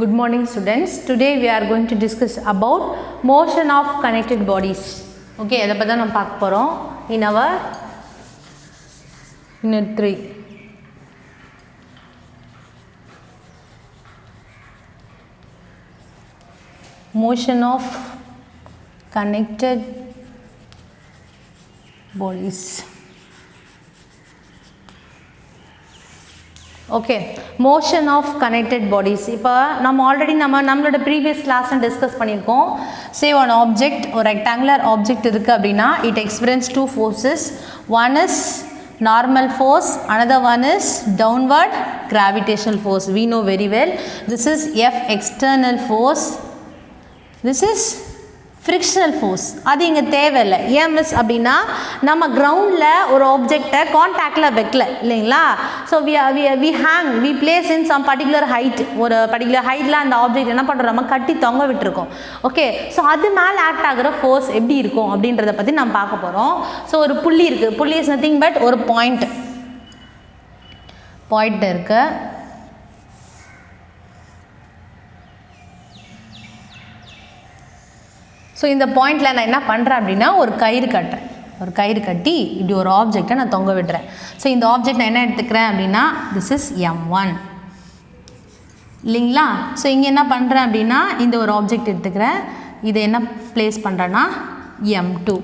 Good morning students. Today we are going to discuss about motion of connected bodies. Okay, adha pathha nam paak porom in our unit 3. Motion of connected bodies. Okay, motion of connected bodies. இப்போ நம்ம already நம்மளோட previous கிளாஸில் discuss பண்ணியிருக்கோம். say one object ஒரு rectangular object இருக்குது அப்படின்னா it experience two forces. One is normal force, another one is downward gravitational force. We know very well. This is F external force. This is frictional force. அது இங்கே தேவையில்லை. ஏன் miss அப்படின்னா நம்ம கிரவுண்டில் ஒரு ஆப்ஜெக்டை கான்டாக்டில் வைக்கல இல்லைங்களா. So we hang, we place in some particular height. ஒரு பர்டிகுலர் ஹைட்டில் அந்த ஆப்ஜெக்ட் என்ன பண்ணுறோம், நம்ம கட்டி தொங்க விட்டுருக்கோம். ஓகே, ஸோ அது மேலே ஆக்ட் ஆகிற ஃபோர்ஸ் எப்படி இருக்கும் அப்படின்றத பற்றி நம்ம பார்க்க போகிறோம். ஸோ ஒரு புள்ளி இருக்குது. புள்ளி இஸ் நத்திங் பட் ஒரு பாயிண்ட் இருக்குது. ஸோ இந்த பாயிண்டில் நான் என்ன பண்ணுறேன் அப்படின்னா ஒரு கயிறு கட்டி இப்படி ஒரு ஆப்ஜெக்டை நான் தொங்க விடுறேன். ஸோ இந்த ஆப்ஜெக்ட் நான் என்ன எடுத்துக்கிறேன் அப்படின்னா திஸ் இஸ் M1 இல்லைங்களா. ஸோ இங்கே என்ன பண்ணுறேன் அப்படின்னா இந்த ஒரு ஆப்ஜெக்ட் எடுத்துக்கிறேன். இதை என்ன ப்ளேஸ் பண்ணுறேன்னா M2.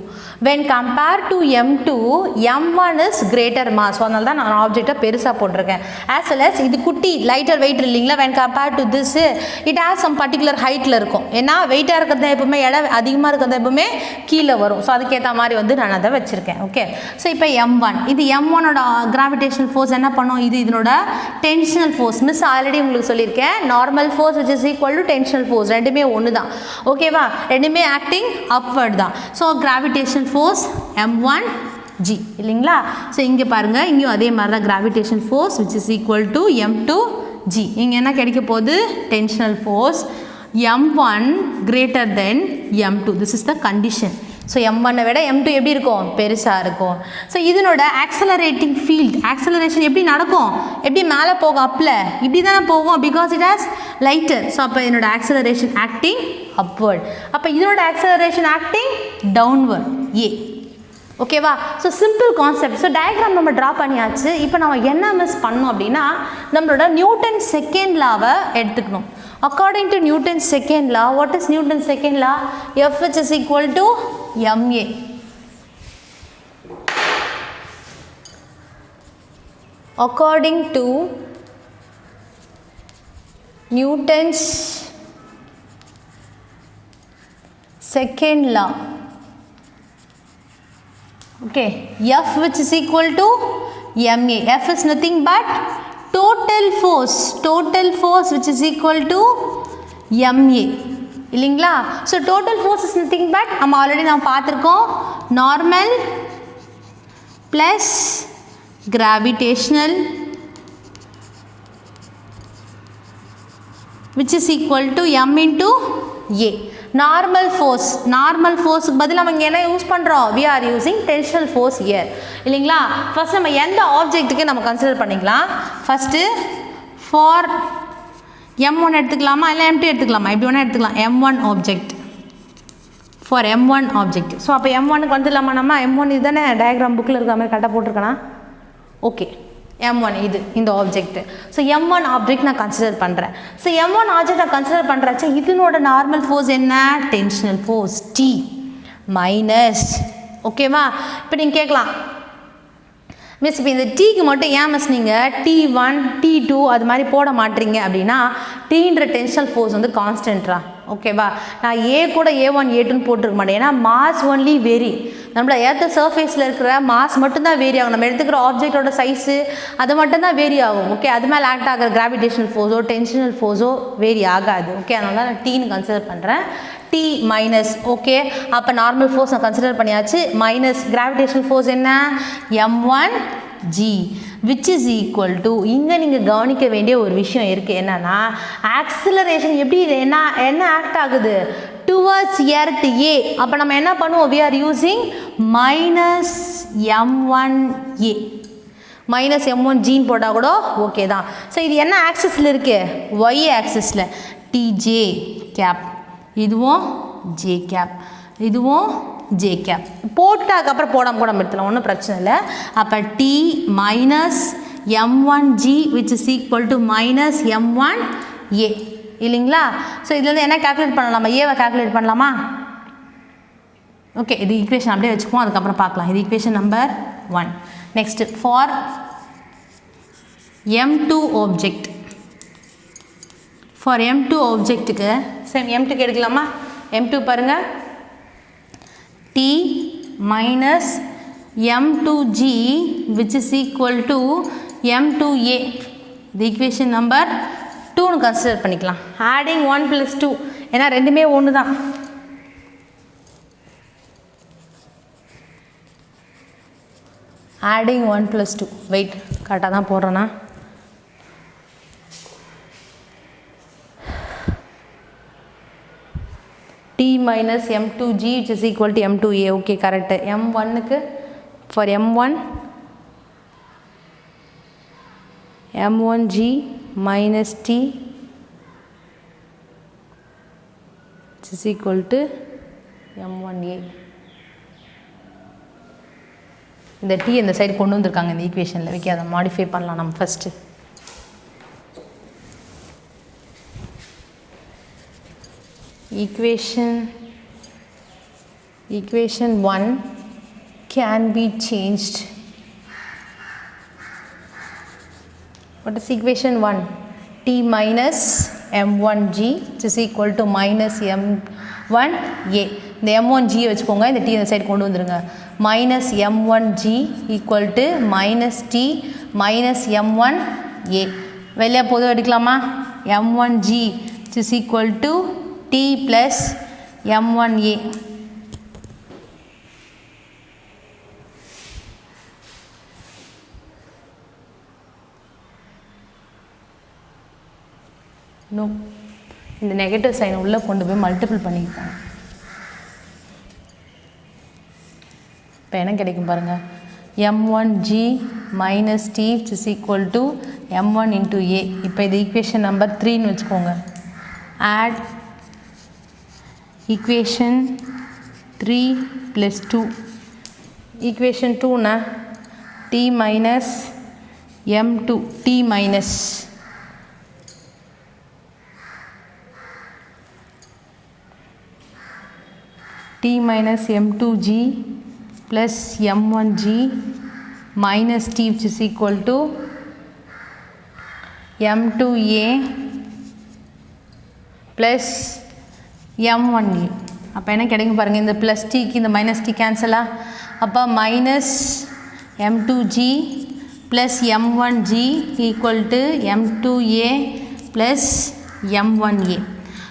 when compared to M2, M1 is greater mass. So அதனால தான் நான் ஆப்ஜெக்டை பெருசாக போட்டிருக்கேன். as well as இது குட்டி லைட்டர் வெயிட் இல்லைங்களா. when compared to this, it has some particular ஹைட்டில் இருக்கும். ஏன்னா வெயிட்டாக இருக்கிறது எப்பவுமே இடம் அதிகமாக இருக்கிறது எப்பவுமே கீழே வரும். ஸோ அதுக்கேற்ற மாதிரி வந்து நான் அதை வச்சுருக்கேன். ஓகே, ஸோ இப்போ M1 இது M1ஓட கிராவிடேஷனல் ஃபோர்ஸ் என்ன பண்ணும், இது இதனோட டென்ஷனல் ஃபோர்ஸ். மிஸ் ஆல்ரெடி உங்களுக்கு சொல்லியிருக்கேன் normal force which is equal to tensional force. ரெண்டுமே ஒன்று தான். ஓகேவா, ரெண்டுமே ஆக்டிங் அப்வர்ட் தான். ஸோ கிராவிடேஷன் ஃபோர்ஸ் M1G இல்லைங்களா. ஸோ இங்கே பாருங்கள், இங்கேயும் அதே மாதிரி தான் gravitation force which is equal to M2G. இங்கே என்ன கிடைக்க போகுது, tensional force M1 greater than M2. this is the condition. So M1 விட M2 எப்படி இருக்கும், பெருசாக இருக்கும். ஸோ இதனோட ஆக்சலரேட்டிங் ஃபீல்ட், ஆக்சலரேஷன் எப்படி நடக்கும், எப்படி மேலே போகும், அப்பில் இப்படி தானே போகும் because it has lighter. So அப்போ என்னோட ஆக்சலரேஷன் ஆக்டிங் அப்வர்ட். அப்போ இதனோட ஆக்சலரேஷன் ஆக்டிங் டவுன்வர்ட் A. ஓகேவா. So simple concept. So diagram நம்ம ட்ரா பண்ணியாச்சு. இப்போ நம்ம என்ன மிஸ் பண்ணோம் அப்படின்னா நம்மளோட நியூட்டன் செகண்ட் லாவை எடுத்துக்கணும். according to Newton's second law, what is Newton's second law? F which is equal to ma. according to Newton's second law, okay, F which is equal to ma. F is nothing but total force which is equal to ma இல்லைங்களா. So total force is nothing but நம்ம already நம்ம பார்த்துருக்கோம் normal plus gravitational which is equal to m into a. நார்மல் ஃபோர்ஸுக்கு பதில் நம்ம இங்கே என்ன யூஸ் பண்ணுறோம், we are using tensional force here இல்லைங்களா. ஃபஸ்ட் நம்ம எந்த ஆப்ஜெக்ட்டுக்கு நம்ம கன்சிடர் பண்ணிக்கலாம். ஃபஸ்ட்டு ஃபார் M1 எடுத்துக்கலாமா இல்லை M2 எடுத்துக்கலாமா, எப்படி வேணால் எடுத்துக்கலாம். M1 object, for M1 object. So அப்போ M1க்கு வந்துடலாமா நம்ம. M1 இது தானே டயக்ராம் புக்கில் இருக்கிற மாதிரி கரெக்டாக போட்டிருக்கேனா. ஓகே, M1 இது இந்த ஆப்ஜெக்ட். ஸோ M1 ஆப்ஜெக்ட் நான் கன்சிடர் பண்ணுறேன். ஸோ M1 ஆப்ஜெக்ட் நான் கன்சிடர் பண்ணுறச்சா இதனோட நார்மல் ஃபோர்ஸ் என்ன, டென்ஷனல் ஃபோர்ஸ் T மைனஸ். ஓகேவா. இப்போ நீங்கள் கேட்கலாம் மிஸ் இப்போ இந்த டீக்கு மட்டும் ஏன் மிஸ் நீங்கள் T1 T2 அது மாதிரி போட மாட்டீங்க அப்படின்னா டீன்ற டென்ஷனல் ஃபோர்ஸ் வந்து கான்ஸ்டன்ட்ரா. ஓகேவா. நான் ஏ கூட A1 A2ன்னு போட்டிருக்க மாட்டேன். ஏன்னா மாஸ் ஒன்லி வேரி. நம்மள ஏற்ற சர்ஃபேஸில் இருக்கிற மாஸ் மட்டும்தான் வேரி ஆகும். நம்ம எடுத்துக்கிற ஆப்ஜெக்டோட சைஸு அது மட்டும்தான் வேரி ஆகும். ஓகே, அது மேலே ஆக்ட் ஆகிற கிராவிடேஷனல் ஃபோர்ஸோ டென்ஷனல் ஃபோர்ஸோ வேரி ஆகாது. ஓகே, அதனால தான் நான் டீன்னு கன்சிடர் பண்ணுறேன். T minus. ஓகே, அப்போ நார்மல் ஃபோர்ஸ் நான் கன்சிடர் பண்ணியாச்சு. மைனஸ் கிராவிடேஷனல் ஃபோர்ஸ் என்ன, M1G which is equal to, இங்கே நீங்கள் கவனிக்க வேண்டிய ஒரு விஷயம் இருக்குது. என்னென்னா ஆக்சிலரேஷன் எப்படி என்ன ஆக்ட் ஆகுது டுவர்ட்ஸ் எர்த் A. அப்போ நம்ம என்ன பண்ணுவோம், we are using minus M1A. Minus M1G போட்டால் கூட ஓகே தான். ஸோ இது என்ன ஆக்சிஸில் இருக்குது, ஒய் ஆக்சிஸில். tj கேப், இதுவும் j கேப், இதுவும் j கேப். போட்டாக்கப்புறம் போடாமல் கூட எடுத்துலாம், ஒன்றும் பிரச்சனை இல்லை. அப்போ t minus m1g which is equal to minus m1a இல்லைங்களா? ஸோ இதுலேருந்து என்ன கால்குலேட் பண்ணலாமா? ஏவை கால்குலேட் பண்ணலாமா? ஓகே, இது ஈக்குவேஷன் அப்படியே வச்சுக்குவோம், அதுக்கப்புறம் பார்க்கலாம். இது equation number 1. Next for m2 object, for m2 ஆப்ஜெக்ட்டுக்கு சேம் m2க்கு எடுக்கலாமா? m2 பாருங்கள், t minus m2g which is equal to m2a. இது ஈக்குவேஷன் நம்பர் 2ன்னு கன்சிடர் பண்ணிக்கலாம். ஆடிங் 1 + 2, ஏன்னா ரெண்டுமே ஒன்று தான். ஆடிங் 1 + 2, வெயிட் கரெக்டாக தான் போடுறேன்னா. t minus m2g which is equal to m2a. Okay, correct. m1க்கு for m1 m1g minus t which is equal to m1a. இந்த t இந்த சைடு கொண்டு வந்திருக்காங்க இந்த ஈக்குவேஷனில். ஓகே, அதை மாடிஃபை பண்ணலாம் நம்ம first. equation 1 can be changed. What is equation 1? t minus m1g which is equal to minus m1a. இந்த m1g வச்சுக்கோங்க, இந்த t இந்த சைடு கொண்டு வந்துருங்க. minus m1g equal to minus t minus m1a. வெளியே பொதுவாக எடுக்கலாமா? m1g which is equal to t plus m1a. No, இந்த நெகட்டிவ் சைன் உள்ளே கொண்டு போய் மல்டிபிள் பண்ணிக்கிட்டாங்க. இப்போ என்ன கிடைக்கும் பாருங்கள், m1g minus t which is equal to m1 into a. இப்போ இது ஈக்குவேஷன் நம்பர் 3ன்னு வச்சுக்கோங்க. add equation 3 plus 2. equation 2 t minus m2 t minus t minus m2g plus m1g minus t which is equal to m2a plus m1a. அப்போ என்ன கிடைக்கும் பாருங்கள், இந்த plus டிக்கு இந்த மைனஸ் டி கேன்சலா? அப்போ minus m2g plus m1g equal to m2a plus m1a.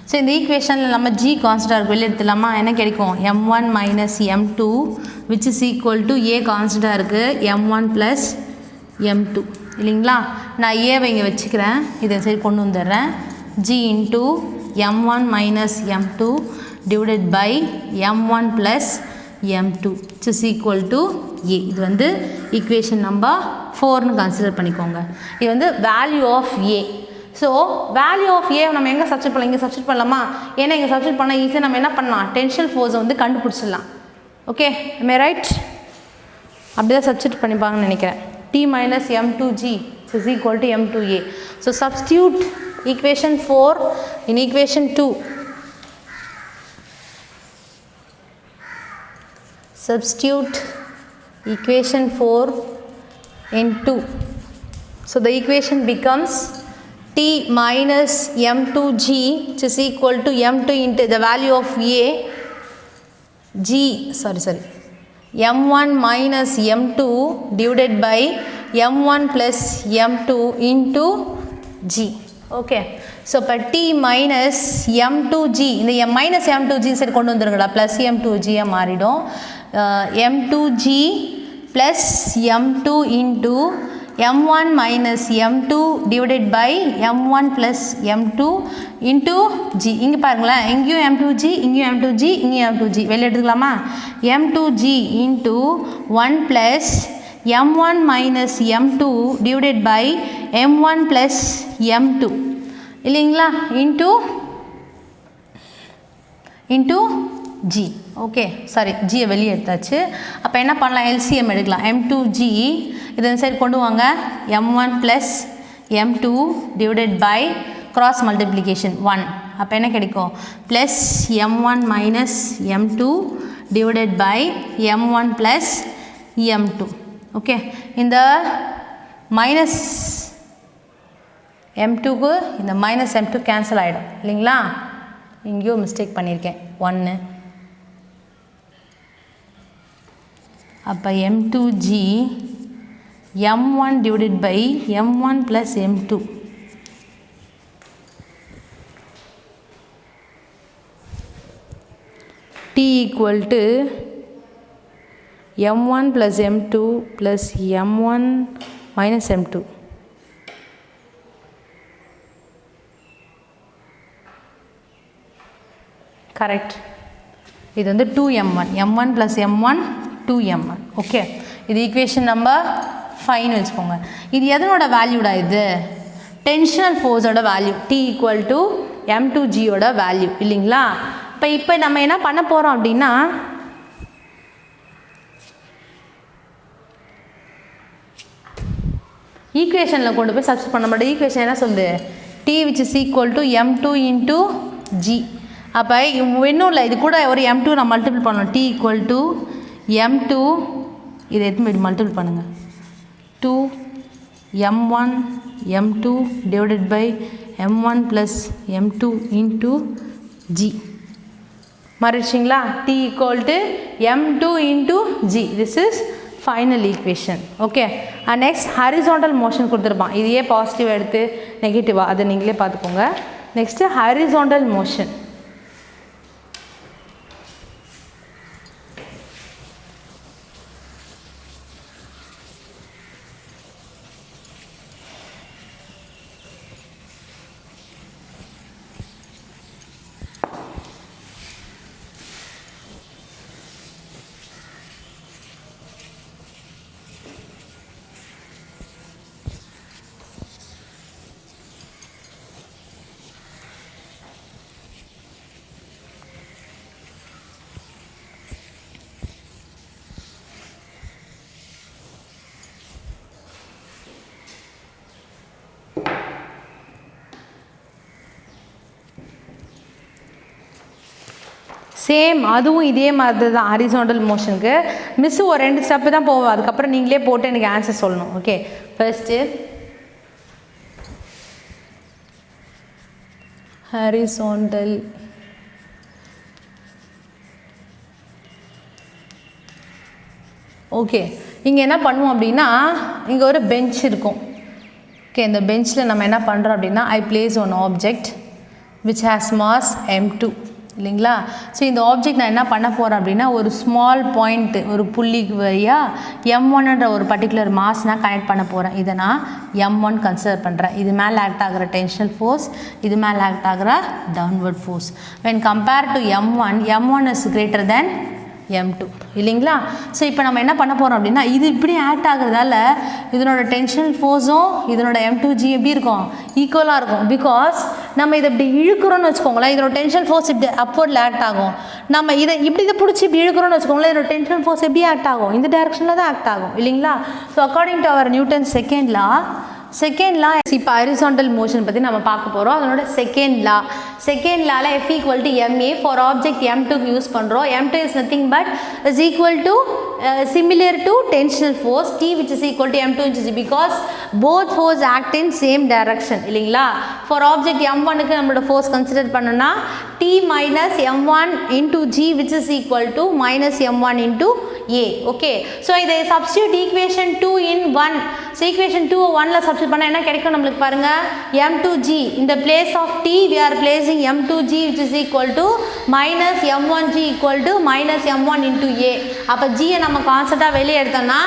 So இந்த ஈக்குவேஷனில் நம்ம g கான்ஸ்டன்ட் வெளியே எடுத்துலாமா? என்ன கிடைக்கும்? m1 minus m2 which is equal to a கான்ஸ்டன்டாக இருக்குது m1 plus m2 இல்லைங்களா? நான் ஏவை இங்கே வச்சுக்கிறேன், இதை சரி கொண்டு வந்துடுறேன். g into m1 minus m2 divided by m1 plus m2 which is equal to a. இது வந்து ஈக்குவேஷன் நம்பர் 4ன்னு கன்சிடர் பண்ணிக்கோங்க. இது வந்து value of a. So value of A நம்ம எங்கே சப்ஸ்டிட் பண்ணலாம்? இங்கே சப்ஸ்டிட் பண்ணலாமா? ஏன்னா இங்கே சப்ஸ்டிட் பண்ணால் ஈஸியாக நம்ம என்ன பண்ணலாம், டென்ஷனல் ஃபோர்ஸை வந்து கண்டுபிடிச்சிடலாம். ஓகே, மே ரைட்? அப்படி தான் சப்ஸ்டிட் பண்ணிப்பாங்கன்னு நினைக்கிறேன். t minus m2g is equal to m2a. So substitute equation 4 in equation 2. Substitute equation 4 in 2. So the equation becomes t minus m2g which is equal to m2 into the value of a m1 minus m2 divided by m1 plus m2 into g. Okay, so per t minus m2g, இந்த minus m2g சரி கொண்டு வந்துருங்கடா, plus m2g மாறிடும். m2g plus m2 into m1 minus m2 divided by m1 plus m2 into g. இங்கே பாருங்களேன், இங்கேயும் m2g, இங்கேயும் m2g, இங்கேயும் m2g வெளியே எடுத்துக்கலாமா? m2g into 1 plus m1 minus m2 divided by m1 plus m2 இல்லைங்களா into into G. Okay sorry, ஜியை வெளியே எடுத்தாச்சு. அப்போ என்ன பண்ணலாம், எல்சிஎம் எடுக்கலாம். m2g இது இந்த சைடு கொண்டு வாங்க. m1 plus m2 divided by cross multiplication 1. அப்போ என்ன கிடைக்கும், plus m1 minus m2 divided by m1 plus m2. Okay, இந்த மைனஸ் m2க்கு இந்த மைனஸ் m2 கேன்சல் ஆகிடும் இல்லைங்களா. இங்கேயோ மிஸ்டேக் பண்ணியிருக்கேன் 1. அப்போ m2g m1 divided by m1 plus m2 t equal to m1 plus m2 plus m1 minus m2. Correct. இது வந்து 2m1, m1 plus m1 2m1. Okay, இது ஈக்குவேஷன் நம்பர் 5 வச்சுக்கோங்க. இது எதனோட வேல்யூடா, இது டென்ஷனல் ஃபோர்ஸோட வேல்யூ, t ஈக்குவல் டு m2gயோட வேல்யூ இல்லைங்களா. இப்போ நம்ம என்ன பண்ண போகிறோம் அப்படின்னா, ஈக்குவேஷனில் கொண்டு போய் சப்ஸ்டிட் பண்ண மாட்டோம். ஈக்குவேஷன் என்ன சொல்லுது, t which is equal to m2 into g. அப்போ இன்னும் இல்லை, இது கூட ஒரு m2 நான் மல்டிபிள் பண்ணணும். t equal to m2, இதை எடுத்து மல்டிபிள் பண்ணுங்கள். 2 m1 m2 divided by m1 plus m2 into g. மாறிடுச்சிங்களா. t equal to m2 into g. This is final equation. Okay, next horizontal motion கொடுத்துருப்பான். இதையே பாசிட்டிவ் எடுத்து நெகட்டிவா அதை நீங்களே பார்த்துக்கோங்க. Next horizontal motion. சேம் அதுவும் இதே மாதிரி தான் ஹாரிசான்டல் மோஷனுக்கு. மிஸ்ஸு ஒரு 2 ஸ்டெப்பு தான் போவோம், அதுக்கப்புறம் நீங்களே போட்டு எனக்கு ஆன்சர் சொல்லணும். ஓகே, ஃபர்ஸ்ட்டு ஹாரிசான்டல் ஓகே, இங்கே என்ன பண்ணுவோம் அப்படின்னா, இங்கே ஒரு பெஞ்ச் இருக்கும். ஓகே, இந்த பெஞ்சில் நம்ம என்ன பண்ணுறோம் அப்படின்னா, ஐ place one object which has mass m2 இல்லைங்களா. ஸோ இந்த ஆப்ஜெக்ட் நான் என்ன பண்ண போகிறேன் அப்படின்னா, ஒரு ஸ்மால் பாயிண்ட்டு, ஒரு புள்ளிக்கு வழியாக m1ன்ற ஒரு பர்டிகுலர் மாஸ் நான் கனெக்ட் பண்ண போகிறேன். இதை நான் m1 கன்சிடர் பண்ணுறேன். இது மேலே ஆக்ட் ஆகிற டென்ஷனல் ஃபோர்ஸ், இது மேலே ஆக்ட் ஆகிற downward force. When compare to m1 is greater than m2 இல்லைங்களா. ஸோ இப்போ நம்ம என்ன பண்ண போகிறோம் அப்படின்னா, இது இப்படி ஆக்ட் ஆகுறதால இதனோட டென்ஷனல் ஃபோர்ஸும் இதனோட m2g எப்படி இருக்கும், ஈக்குவலாக இருக்கும். பிகாஸ் நம்ம இதை இப்படி இழுக்கிறோன்னு வச்சுக்கோங்களேன், இதனோட டென்ஷனல் ஃபோர்ஸ் இப்படி அப்வர்டில் ஆக்ட் ஆகும். நம்ம இதை பிடிச்சி இப்படி இழுக்கிறோன்னு வச்சுக்கோங்களேன், இதனோட டென்ஷனல் ஃபோர்ஸ் எப்படி ஆக்ட் ஆகும், இந்த டைரக்ஷனில் தான் ஆக்ட் ஆகும் இல்லைங்களா. So according to our Newton second law இப்போ ஹாரிசான்டல் மோஷன் பற்றி நம்ம பார்க்க போகிறோம். அதனோட செகண்ட் லாவில் F equal to ma for object m2க்கு யூஸ் பண்ணுறோம். m2 is nothing but is equal to similar to tensional force T which is equal to m2 into g because both force act in same direction இல்லைங்களா. for object m1க்கு நம்மளோட force consider பண்ணோம்னா T minus m1 into g which is equal to minus m1 into a. okay, so இதை substitute equation 2 in 1. so equation 2 1ல substitute பண்ணா என்ன கிடைக்கும் நம்மளுக்கு பாருங்க, m2g in the place of T we are placing m2g which is equal to minus m1g equal to minus m1 into a. அப்ப g நம்ம கான்ஸ்டன்ட்டா வெளியே எடுத்தோம்னா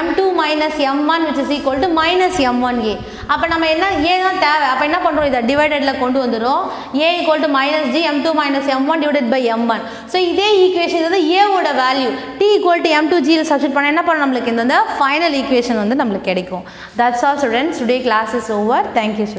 m2 minus m1 which is equal to minus m1a. அப்ப நம்ம என்ன a தான் தேவை. அப்ப என்ன பண்றோம், இத டிவைடட்ல கொண்டு வந்துறோம். a equal to minus g m2 minus m1 divided by m1. so இதே ஈக்குவேஷன் வந்து a ஓட value t equal to m2g ல சப்ஸ்டிட் பண்ணா என்ன பண்ணனும், நமக்கு இந்த ஃபைனல் ஈக்குவேஷன் வந்து நமக்கு கிடைக்கும். that's all students, today class is over. thank you students.